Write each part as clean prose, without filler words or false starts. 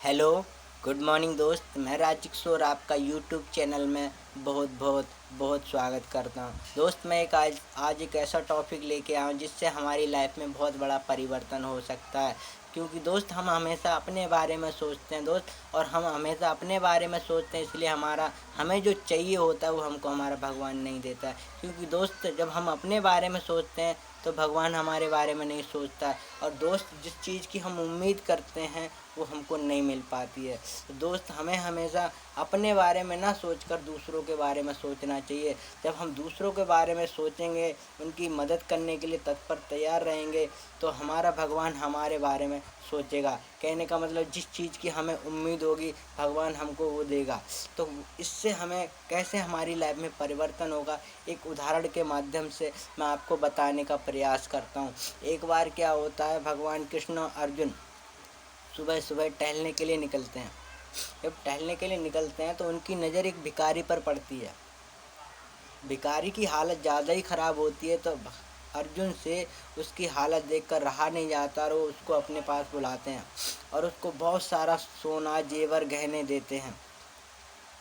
Hello, good morning दोस्त। मैं राज किशोर आपका यूट्यूब चैनल में बहुत बहुत बहुत स्वागत करता हूँ। दोस्त मैं आज एक ऐसा टॉपिक लेके आया हूँ जिससे हमारी लाइफ में बहुत बड़ा परिवर्तन हो सकता है। क्योंकि दोस्त हम हमेशा अपने बारे में सोचते हैं दोस्त, और हम हमेशा अपने बारे में सोचते हैं, इसलिए हमें जो चाहिए होता है वो हमको हमारा भगवान नहीं देता है। क्योंकि दोस्त जब हम अपने बारे में सोचते हैं तो भगवान हमारे बारे में नहीं सोचता। और दोस्त जिस चीज़ की हम उम्मीद करते हैं वो हमको नहीं मिल पाती है। तो दोस्त हमें हमेशा अपने बारे में ना सोचकर दूसरों के बारे में सोचना चाहिए। जब हम दूसरों के बारे में सोचेंगे, उनकी मदद करने के लिए तत्पर तैयार रहेंगे, तो हमारा भगवान हमारे बारे में सोचेगा। कहने का मतलब जिस चीज़ की हमें उम्मीद होगी भगवान हमको वो देगा। तो इससे हमें कैसे हमारी लाइफ में परिवर्तन होगा, एक उदाहरण के माध्यम से मैं आपको बताने का प्रयास करता हूँ। एक बार क्या होता है, भगवान कृष्ण और अर्जुन सुबह सुबह टहलने के लिए निकलते हैं। जब टहलने के लिए निकलते हैं तो उनकी नज़र एक भिखारी पर पड़ती है। भिखारी की हालत ज़्यादा ही ख़राब होती है, तो अर्जुन से उसकी हालत देखकर रहा नहीं जाता और वो उसको अपने पास बुलाते हैं और उसको बहुत सारा सोना जेवर गहने देते हैं।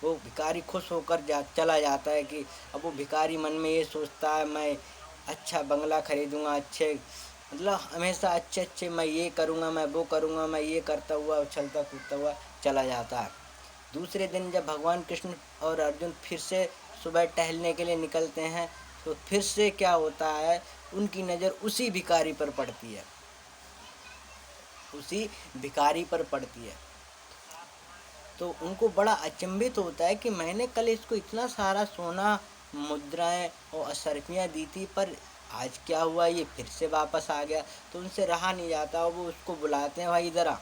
वो भिखारी खुश होकर चला जाता है कि अब वो भिखारी मन में ये सोचता है, मैं अच्छा बंगला खरीदूंगा, अच्छे मतलब हमेशा अच्छे अच्छे मैं ये करूँगा, मैं वो करूँगा, मैं ये करता हुआ उछलता कूदता हुआ चला जाता है। दूसरे दिन जब भगवान कृष्ण और अर्जुन फिर से सुबह टहलने के लिए निकलते हैं तो फिर से क्या होता है, उनकी नज़र उसी भिखारी पर पड़ती है, उसी भिखारी पर पड़ती है। तो उनको बड़ा अचंभित होता है कि मैंने कल इसको इतना सारा सोना, मुद्राएं और असरफियाँ दी थी, पर आज क्या हुआ, ये फिर से वापस आ गया। तो उनसे रहा नहीं जाता, वो उसको बुलाते हैं, भाई इधर आ।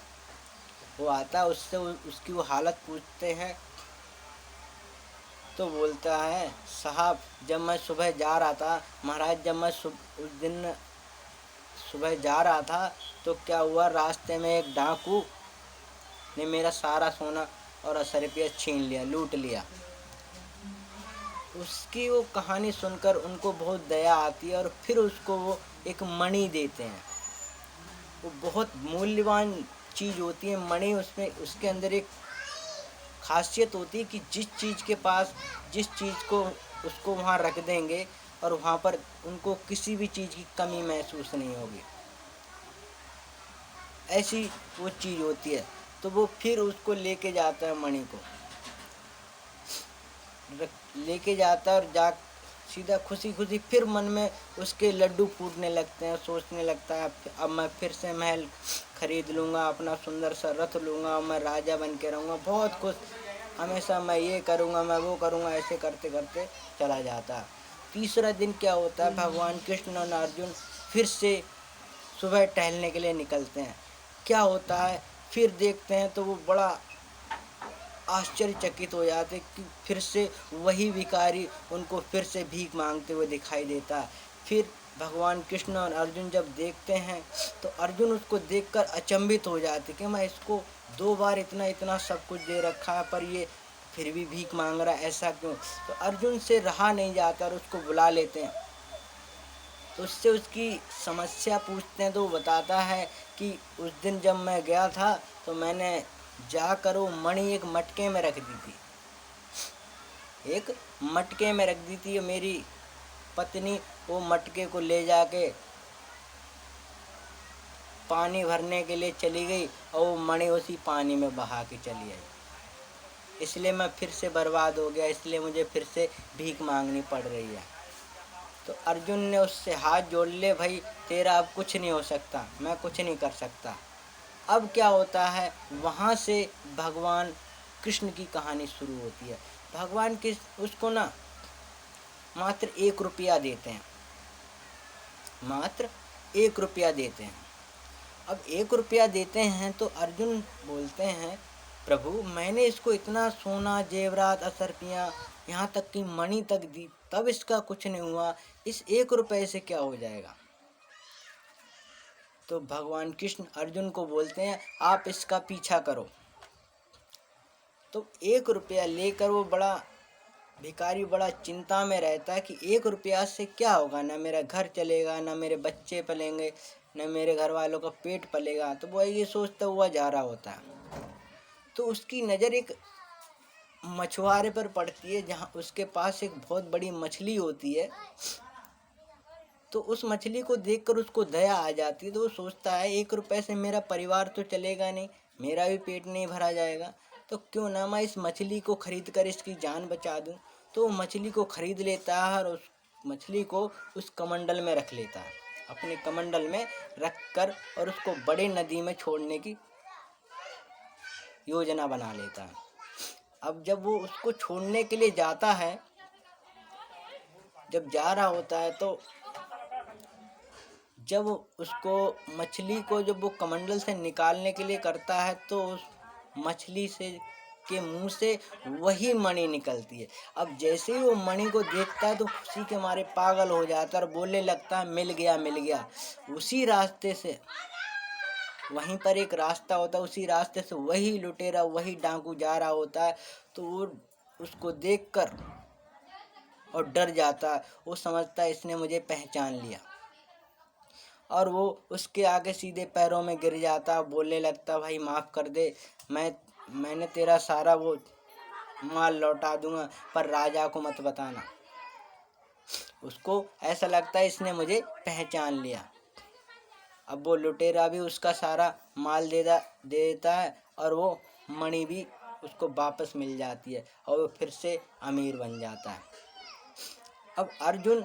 वो आता है, उससे उसकी वो हालत पूछते हैं। तो बोलता है, साहब जब मैं सुबह जा रहा था महाराज, जब मैं उस दिन सुबह जा रहा था तो क्या हुआ, रास्ते में एक डाकू ने मेरा सारा सोना और असरफिया छीन लिया, लूट लिया। उसकी वो कहानी सुनकर उनको बहुत दया आती है और फिर उसको वो एक मणि देते हैं। वो बहुत मूल्यवान चीज़ होती है मणि। उसमें उसके अंदर एक खासियत होती है कि जिस चीज़ को उसको वहाँ रख देंगे और वहाँ पर उनको किसी भी चीज़ की कमी महसूस नहीं होगी, ऐसी वो चीज़ होती है। तो वो फिर उसको लेके जाता है, मणि को लेके जाता है और सीधा खुशी खुशी फिर मन में उसके लड्डू फूटने लगते हैं। सोचने लगता है अब मैं फिर से महल खरीद लूँगा, अपना सुंदर सा रथ लूँगा, मैं राजा बन के रहूँगा, बहुत खुश, हमेशा मैं ये करूँगा, मैं वो करूँगा, ऐसे करते करते चला जाता है। तीसरा दिन क्या होता है, भगवान कृष्ण और अर्जुन फिर से सुबह टहलने के लिए निकलते हैं। क्या होता है, फिर देखते हैं तो वो बड़ा आश्चर्यचकित हो जाते कि फिर से वही भिखारी उनको फिर से भीख मांगते हुए दिखाई देता है। फिर भगवान कृष्ण और अर्जुन जब देखते हैं तो अर्जुन उसको देखकर अचंभित हो जाते कि मैं इसको 2 बार इतना इतना सब कुछ दे रखा है, पर ये फिर भी भीख मांग रहा है, ऐसा क्यों। तो अर्जुन से रहा नहीं जाता और उसको बुला लेते हैं। तो उससे उसकी समस्या पूछते हैं तो वो बताता है कि उस दिन जब मैं गया था तो मैंने जाकर वो मणि एक मटके में रख दी थी, एक मटके में रख दी थी। मेरी पत्नी वो मटके को ले जाके पानी भरने के लिए चली गई और वो मणि उसी पानी में बहा के चली आई। इसलिए मैं फिर से बर्बाद हो गया, इसलिए मुझे फिर से भीख मांगनी पड़ रही है। तो अर्जुन ने उससे हाथ जोड़ ले, भाई तेरा अब कुछ नहीं हो सकता, मैं कुछ नहीं कर सकता। अब क्या होता है, वहाँ से भगवान कृष्ण की कहानी शुरू होती है। भगवान कृष्ण उसको ना मात्र 1 रुपया देते हैं, मात्र 1 रुपया देते हैं। अब 1 रुपया देते हैं तो अर्जुन बोलते हैं, प्रभु मैंने इसको इतना सोना जेवरात असरफियाँ यहाँ तक कि मणि तक दी, तब इसका कुछ नहीं हुआ, इस 1 रुपये से क्या हो जाएगा। तो भगवान कृष्ण अर्जुन को बोलते हैं, आप इसका पीछा करो। तो 1 रुपया लेकर वो भिखारी बड़ा चिंता में रहता है कि 1 रुपया से क्या होगा, ना मेरा घर चलेगा, ना मेरे बच्चे पलेंगे, ना मेरे घर वालों का पेट पलेगा। तो वो ये सोचता हुआ जा रहा होता है। तो उसकी नज़र एक मछुआरे पर पड़ती है जहाँ उसके पास एक बहुत बड़ी मछली होती है। तो उस मछली को देखकर उसको दया आ जाती है, तो वो सोचता है 1 रुपए से मेरा परिवार तो चलेगा नहीं, मेरा भी पेट नहीं भरा जाएगा, तो क्यों ना मैं इस मछली को खरीद कर इसकी जान बचा दूं। तो वो मछली को खरीद लेता है और उस मछली को उस कमंडल में रख लेता है, अपने कमंडल में रख कर, और उसको बड़े नदी में छोड़ने की योजना बना लेता है। अब जब वो उसको छोड़ने के लिए जाता है, जब जा रहा होता है, तो जब उसको मछली को जब वो कमंडल से निकालने के लिए करता है, तो उस मछली से के मुंह से वही मणि निकलती है। अब जैसे ही वो मणि को देखता है तो खुशी के मारे पागल हो जाता है और बोलने लगता है, मिल गया मिल गया। उसी रास्ते से, वहीं पर एक रास्ता होता है, उसी रास्ते से वही लुटेरा, वही डाकू जा रहा होता है। तो वो उसको देखकर और डर जाता है, वो समझता है इसने मुझे पहचान लिया, और वो उसके आगे सीधे पैरों में गिर जाता, बोलने लगता, भाई माफ़ कर दे, मैंने तेरा सारा वो माल लौटा दूंगा, पर राजा को मत बताना। उसको ऐसा लगता है इसने मुझे पहचान लिया। अब वो लुटेरा भी उसका सारा माल दे देता है, और वो मणि भी उसको वापस मिल जाती है, और वो फिर से अमीर बन जाता है। अब अर्जुन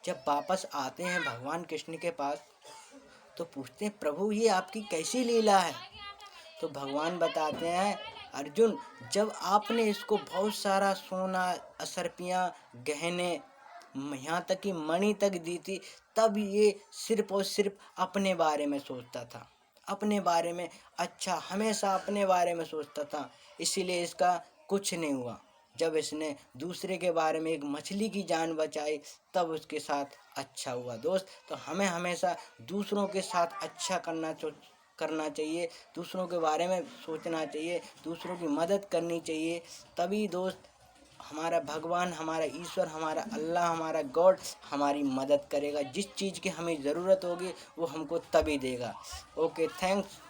जब वापस आते हैं भगवान कृष्ण के पास, तो पूछते हैं, प्रभु ये आपकी कैसी लीला है। तो भगवान बताते हैं, अर्जुन जब आपने इसको बहुत सारा सोना, असरपियाँ, गहने, यहाँ तक कि मणि तक दी थी, तब ये सिर्फ और सिर्फ अपने बारे में सोचता था, अपने बारे में, अच्छा हमेशा अपने बारे में सोचता था, इसीलिए इसका कुछ नहीं हुआ। जब इसने दूसरे के बारे में, एक मछली की जान बचाई, तब उसके साथ अच्छा हुआ। दोस्त, तो हमें हमेशा दूसरों के साथ अच्छा करना चाहिए, दूसरों के बारे में सोचना चाहिए, दूसरों की मदद करनी चाहिए। तभी दोस्त हमारा भगवान, हमारा ईश्वर, हमारा अल्लाह, हमारा गॉड हमारी मदद करेगा। जिस चीज़ की हमें ज़रूरत होगी वो हमको तभी देगा। Okay, thanks.